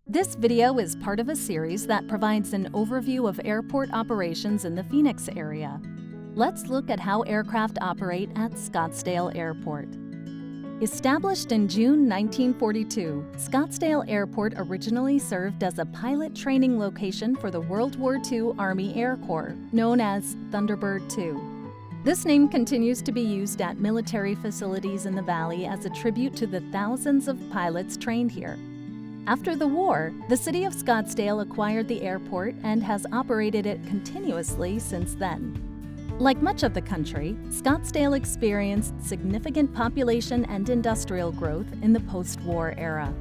This video is part of a series that provides an overview of airport operations in the Phoenix area. Let's look at how aircraft operate at Scottsdale Airport. Established in June 1942, Scottsdale Airport originally served as a pilot training location for the World War II Army Air Corps, known as Thunderbird II. This name continues to be used at military facilities in the valley as a tribute to the thousands of pilots trained here. After the war, the city of Scottsdale acquired the airport and has operated it continuously since then. Like much of the country, Scottsdale experienced significant population and industrial growth in the post-war era.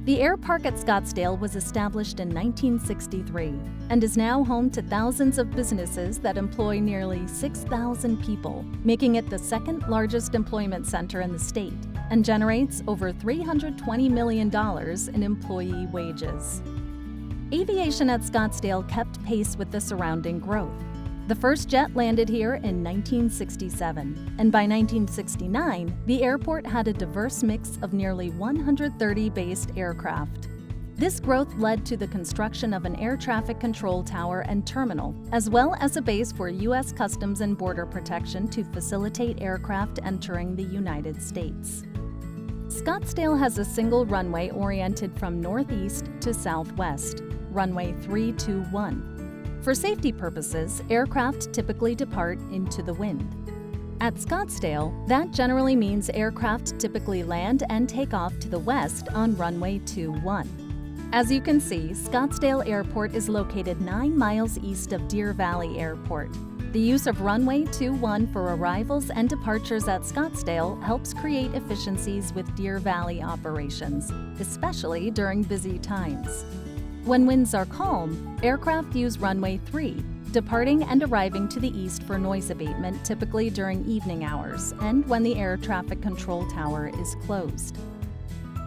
The air park at Scottsdale was established in 1963 and is now home to thousands of businesses that employ nearly 6,000 people, making it the second largest employment center in the state and generates over $320 million in employee wages. Aviation at Scottsdale kept pace with the surrounding growth. The first jet landed here in 1967, and by 1969, the airport had a diverse mix of nearly 130 based aircraft. This growth led to the construction of an air traffic control tower and terminal, as well as a base for U.S. Customs and Border Protection to facilitate aircraft entering the United States. Scottsdale has a single runway oriented from northeast to southwest, runway 321. For safety purposes, aircraft typically depart into the wind. At Scottsdale, that generally means aircraft typically land and take off to the west on runway 21. As you can see, Scottsdale Airport is located 9 miles east of Deer Valley Airport. The use of runway 21 for arrivals and departures at Scottsdale helps create efficiencies with Deer Valley operations, especially during busy times. When winds are calm, aircraft use runway 3, departing and arriving to the east for noise abatement typically during evening hours and when the air traffic control tower is closed.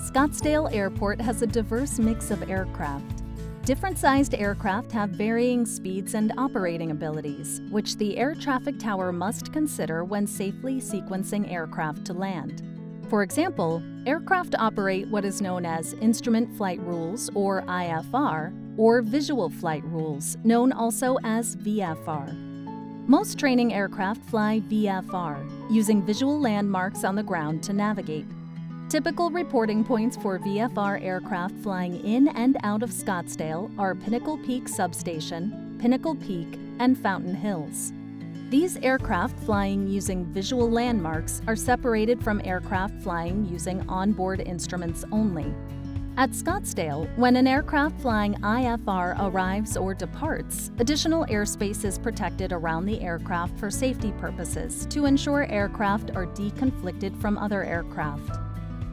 Scottsdale Airport has a diverse mix of aircraft. Different sized aircraft have varying speeds and operating abilities, which the air traffic tower must consider when safely sequencing aircraft to land. For example, aircraft operate what is known as Instrument Flight Rules, or IFR, or Visual Flight Rules, known also as VFR. Most training aircraft fly VFR, using visual landmarks on the ground to navigate. Typical reporting points for VFR aircraft flying in and out of Scottsdale are Pinnacle Peak Substation, Pinnacle Peak, and Fountain Hills. These aircraft flying using visual landmarks are separated from aircraft flying using onboard instruments only. At Scottsdale, when an aircraft flying IFR arrives or departs, additional airspace is protected around the aircraft for safety purposes to ensure aircraft are deconflicted from other aircraft.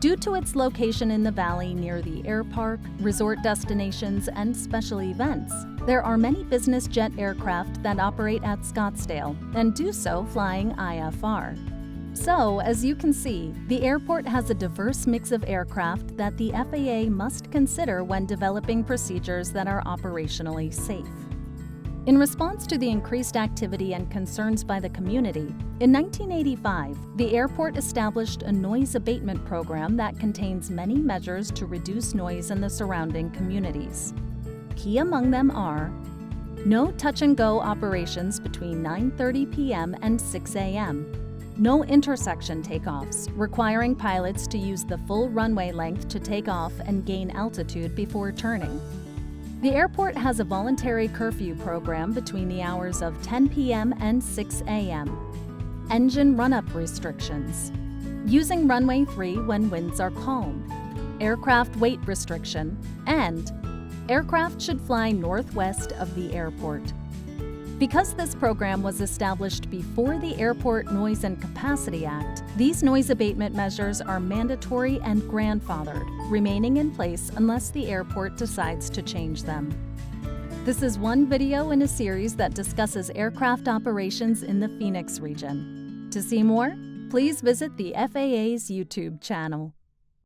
Due to its location in the valley near the air park, resort destinations, and special events, there are many business jet aircraft that operate at Scottsdale and do so flying IFR. So, as you can see, the airport has a diverse mix of aircraft that the FAA must consider when developing procedures that are operationally safe. In response to the increased activity and concerns by the community, in 1985, the airport established a noise abatement program that contains many measures to reduce noise in the surrounding communities. Key among them are no touch-and-go operations between 9:30 p.m. and 6 a.m., no intersection takeoffs, requiring pilots to use the full runway length to take off and gain altitude before turning. The airport has a voluntary curfew program between the hours of 10 p.m. and 6 a.m. Engine run-up restrictions. Using runway 3 when winds are calm. Aircraft weight restriction. And aircraft should fly northwest of the airport. Because this program was established before the Airport Noise and Capacity Act, these noise abatement measures are mandatory and grandfathered, remaining in place unless the airport decides to change them. This is one video in a series that discusses aircraft operations in the Phoenix region. To see more, please visit the FAA's YouTube channel.